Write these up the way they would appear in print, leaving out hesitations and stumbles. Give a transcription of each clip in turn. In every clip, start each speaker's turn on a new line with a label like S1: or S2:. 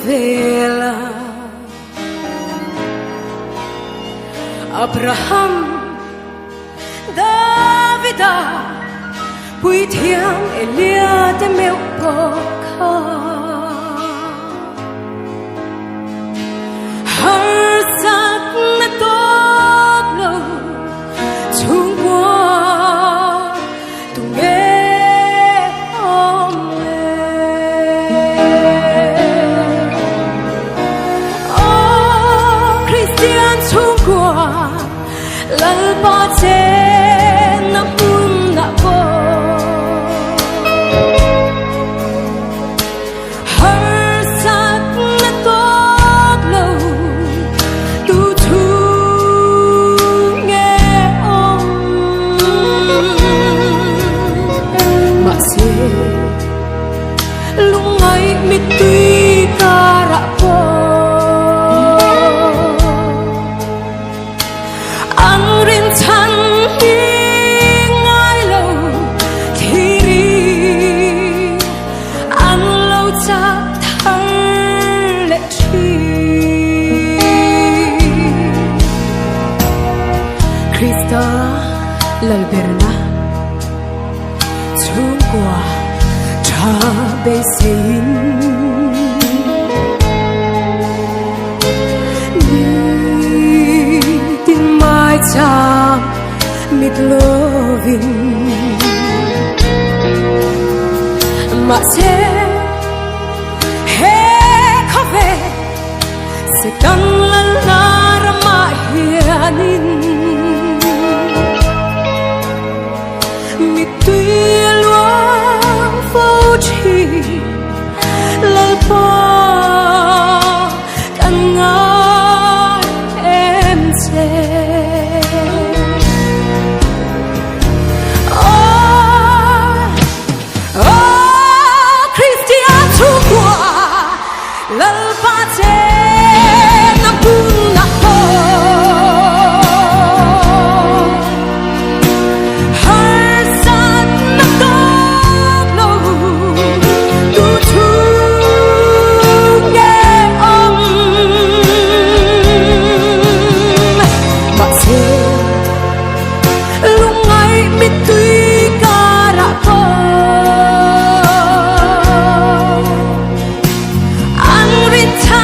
S1: vela Abraham Davida Bùi thiang Elia te meu po kha Har sak na tốt lâu chung qua tu nghe om Oh Christian chung qua lal pa che na pun na po lungai mitui kara po ang rin chan hi ngai lo thiri ang lo cha thar le chi Krista lal berna chung qua bê xin đi tin mai cha mít loving mà sẽ he khó về sẽ căng lần la ra mà hiền mít tuy chi lal pa kan ngai em che Christian chu qua lal pa che na pun na po Time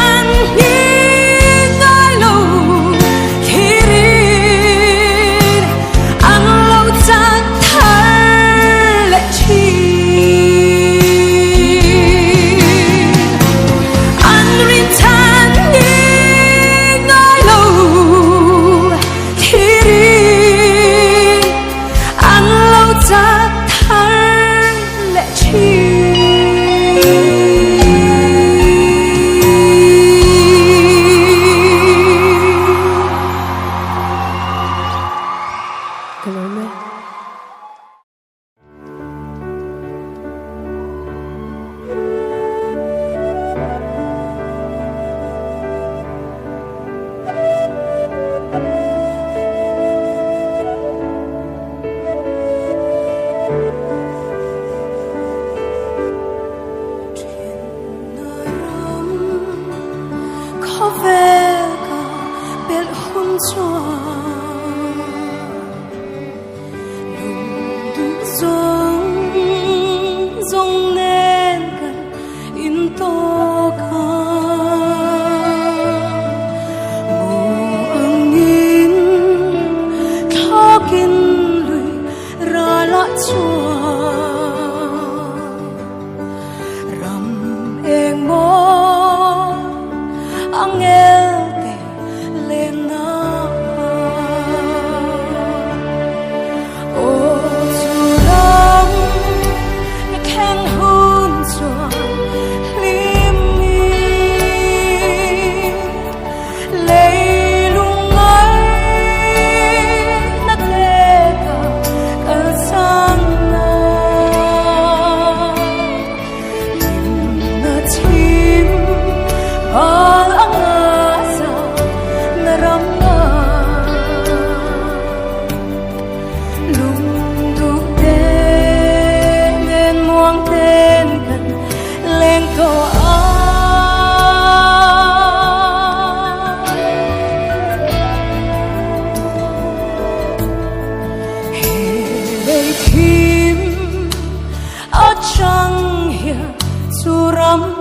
S1: lắm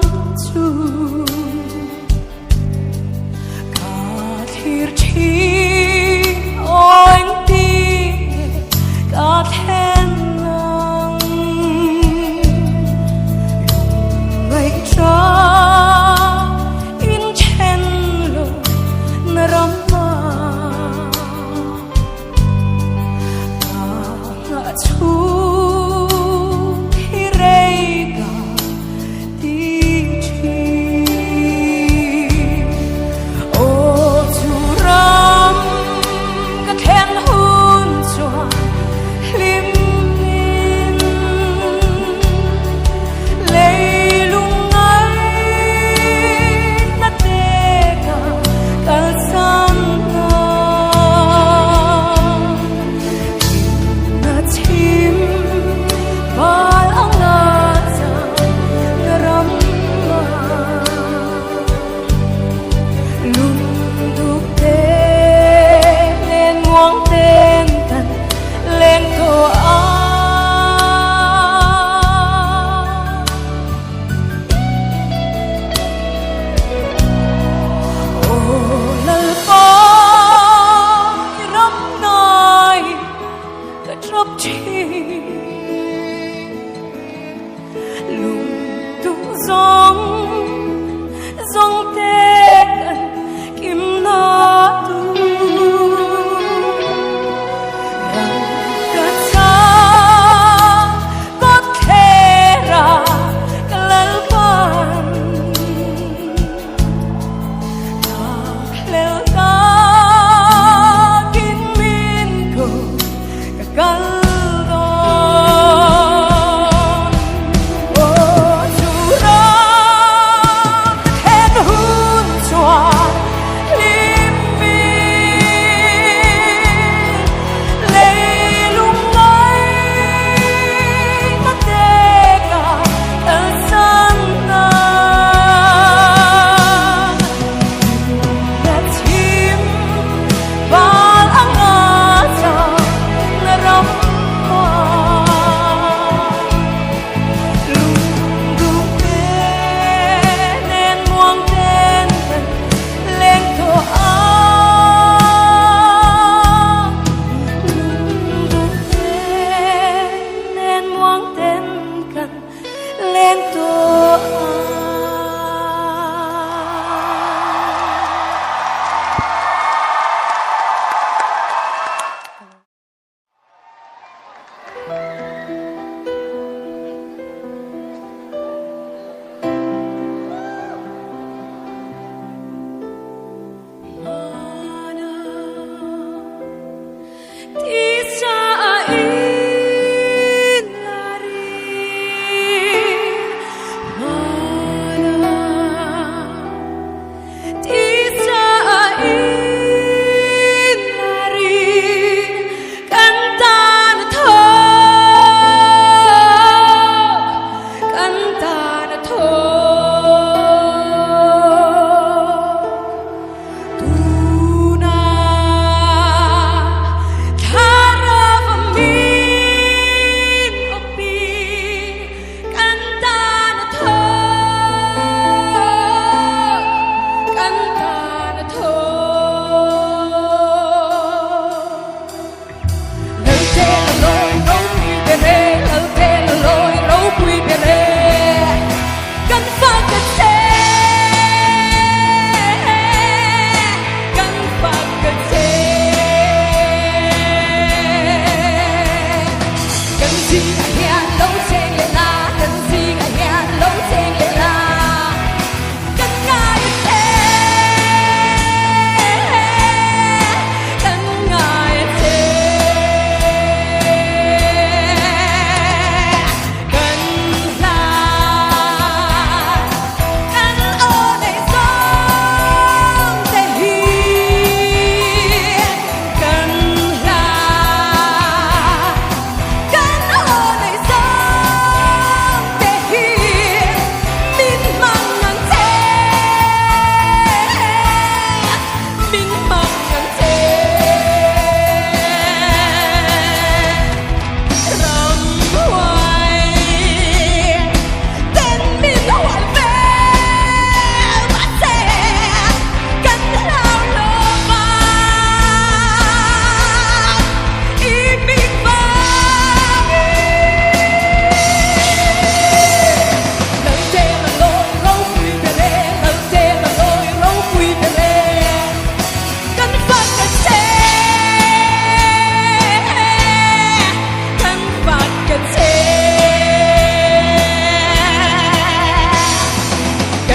S1: chú cả thiệt chi oanh tim cả then lòng ngày tra in chen lo na ram ma chú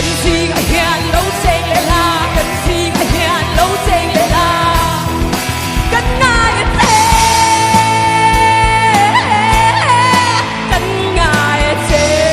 S1: cần gì cả hiền lâu xanh lệ là cần gì cả hiền lâu xanh lệ là cần ngài thế cần ngài thế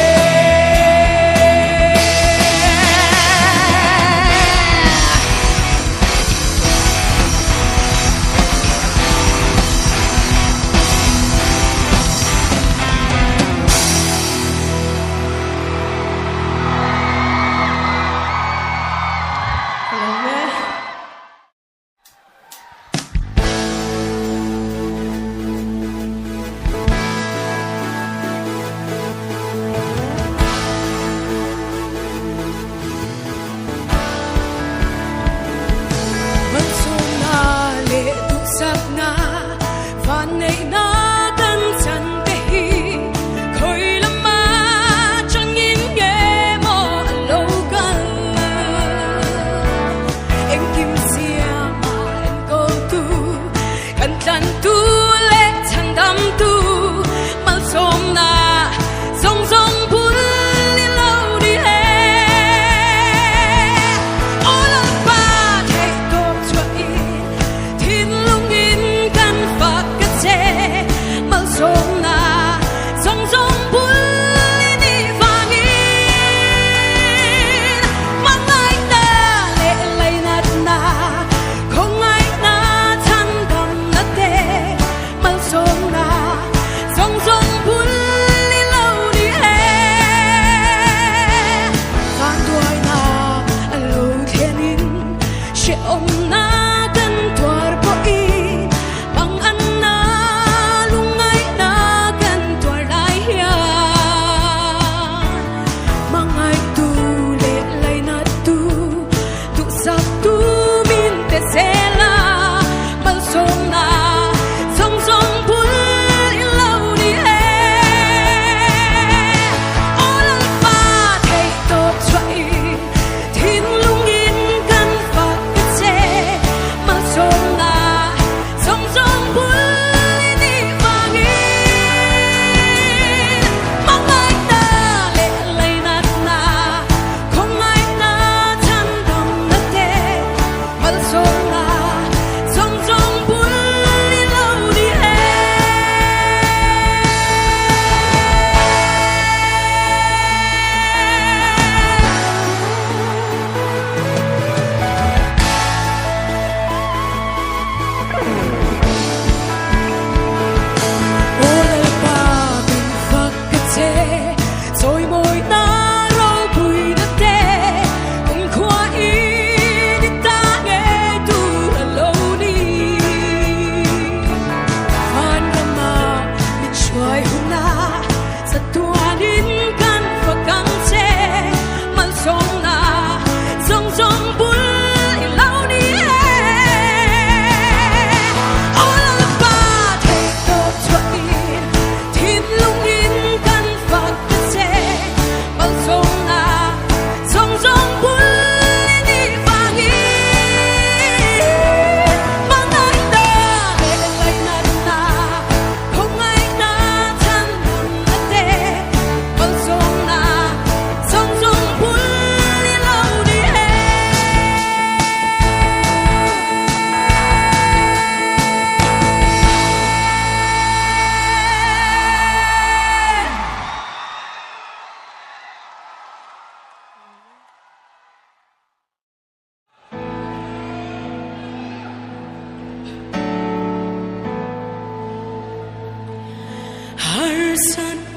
S2: Hãy subscribe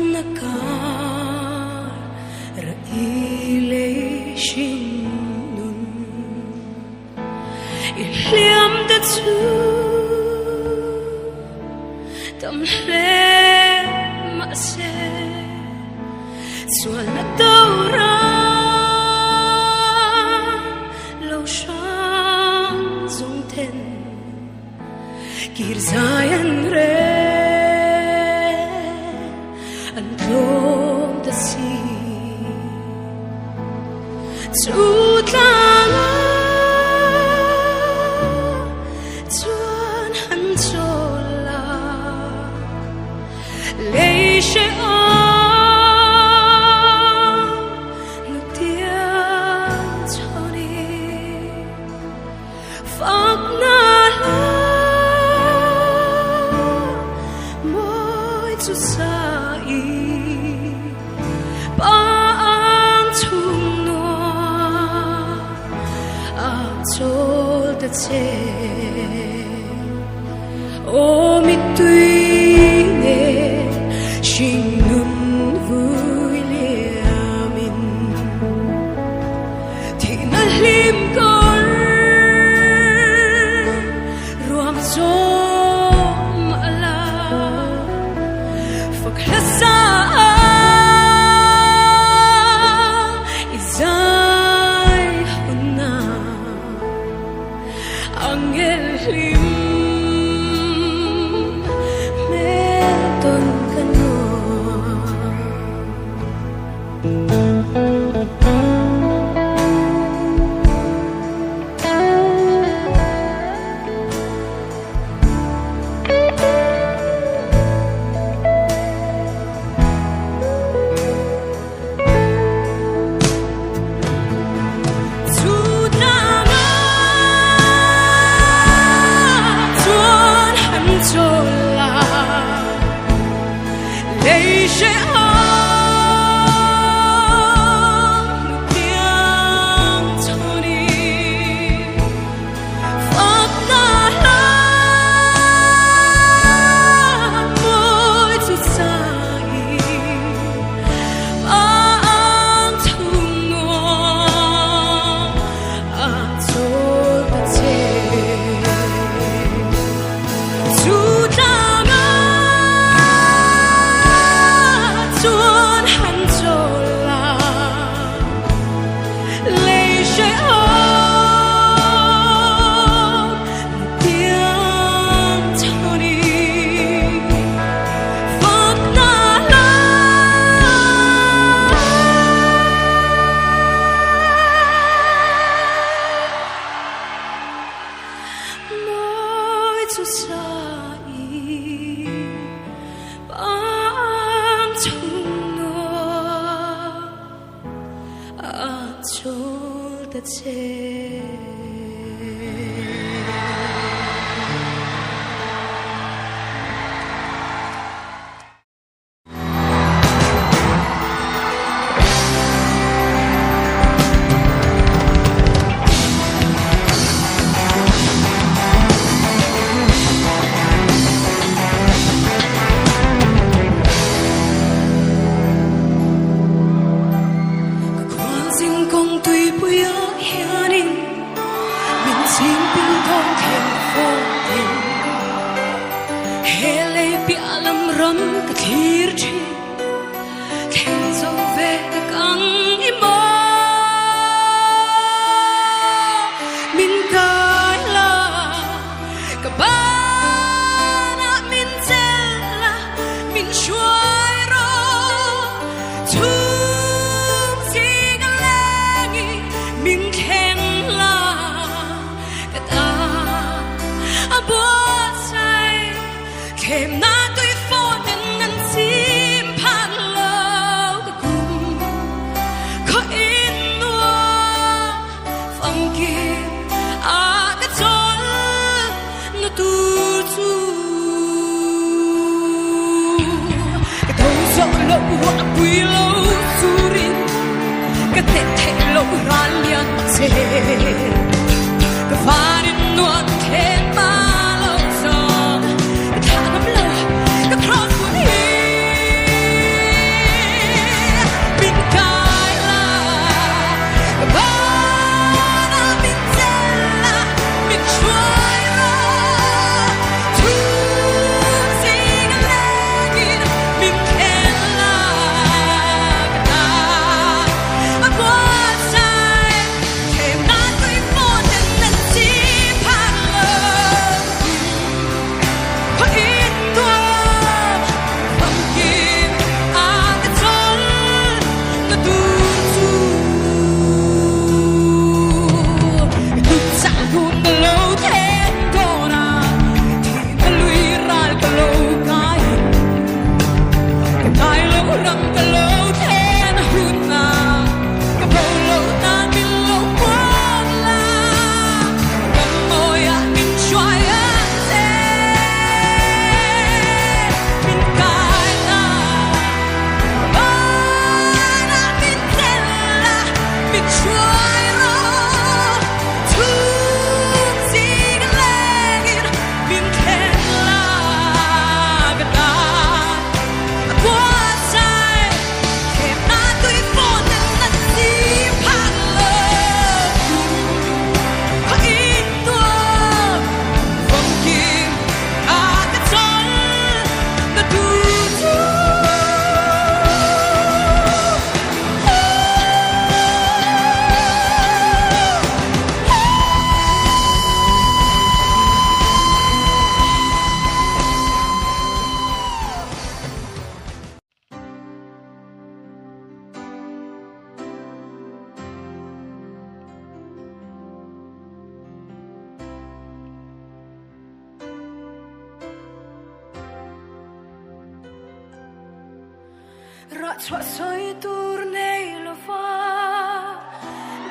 S1: Racua soi turnei lo fa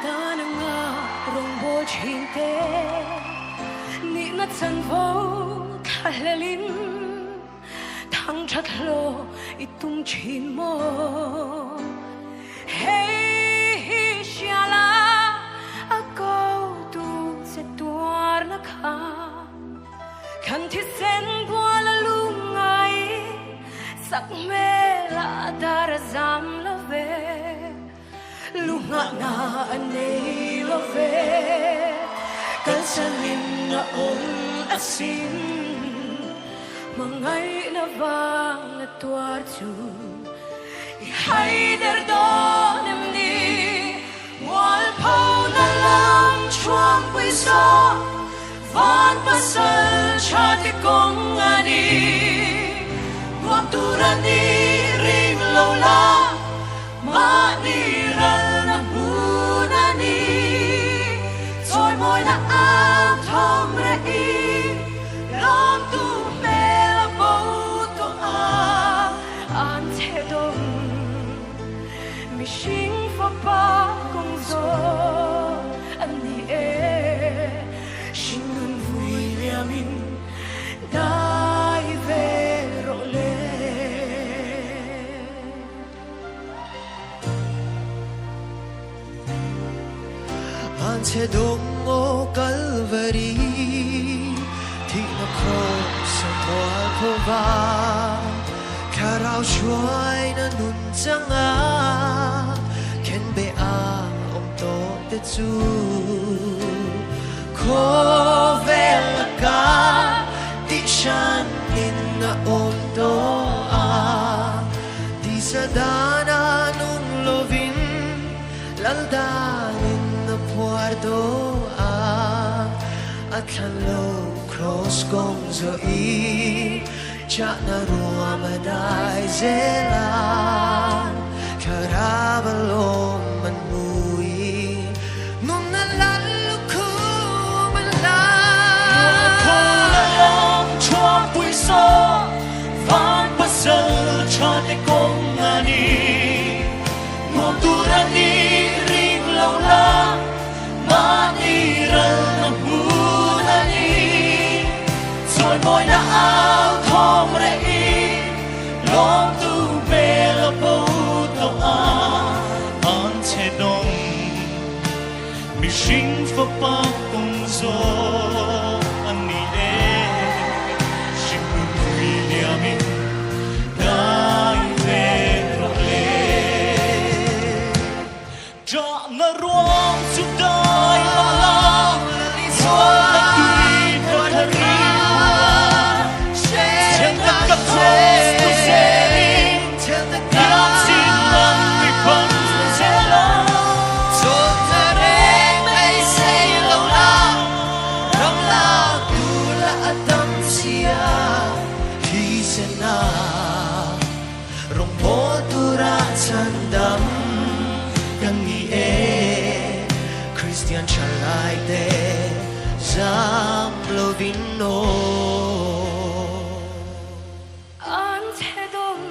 S1: Dananga rongbo chinte Ni na chan vo khalelin Thang chat lo itung chin mo Hey shala Ako tu se tuar na kha Kan thi sen qua la lungai Sak me la dar zam la ve Lunga na anei la ve Kan salin na on asin Mangai na vang na tuar chu I haider don em ni Wal pau na lam chuang pui so Van pasal chati kong ani Wakturani ring lola Maniral na bunani Soy moy na ang thong rei Lom tu mela boto ang An te dong Mi shing fa pa gió anh đi xin luôn vui lìa mình đai về rộ lên
S2: ante dongo Calvary thì nó cross toa khova karao shuai na nun changa ken be a om to te chu khovel ka ti shan in na om to a ti sadana nun lovin laldanin na puerto a at lo cross gong zo i cha na rua madai zelan karabalom manui nun na lalu ku malan
S3: Kula long chua pui so van pasal cha te kong ani ngom turani ring lo la ma ni ral na bulani soi moi na ao thong re i long tu be la po to a an che dong mi shin fa pa kong zo an ni e shin bu vui lia mi dai ve ro le ja na ruang su dai la la so la tui pa la ri chen ta ka cross to se
S2: tell the
S3: ya sin lan mi pon se la
S2: so ta re mai say lo la ram la tu la adam sia hi se na rong mo tu ra chan dam yang ni e Christian chalai de zam lovino
S1: anh thế đông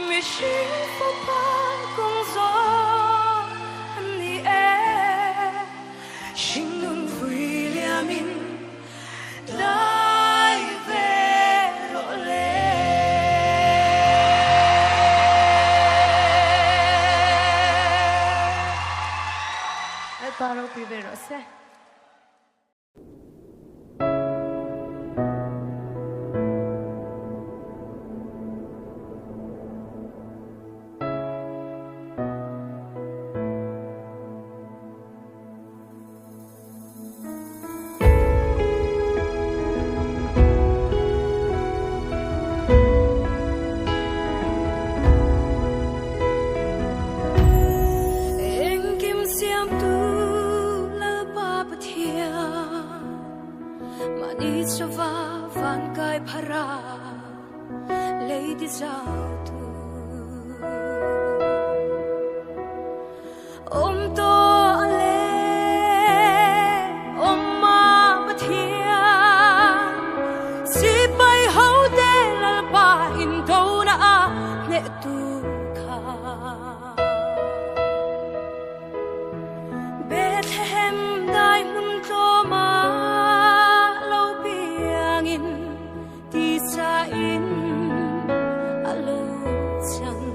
S1: mi xin phố ban cùng gió anh đi xin luôn vui lìa mình đai về rộ lên Paro Piverose. Em kim xiêm tu la ba ba thia mani chava van kai phara lady zau tu om to ale om ma ba thia si pai hau de la ba in do na a ne tu kha Bethlehem dai mun to ma lo piangin ti sa in alo chang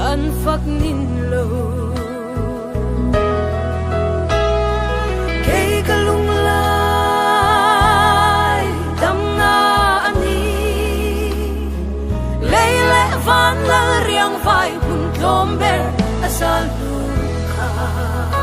S1: kan phak nin lo kay kalung lai dam na ani lay le van la riang vai hun lom ber asal ka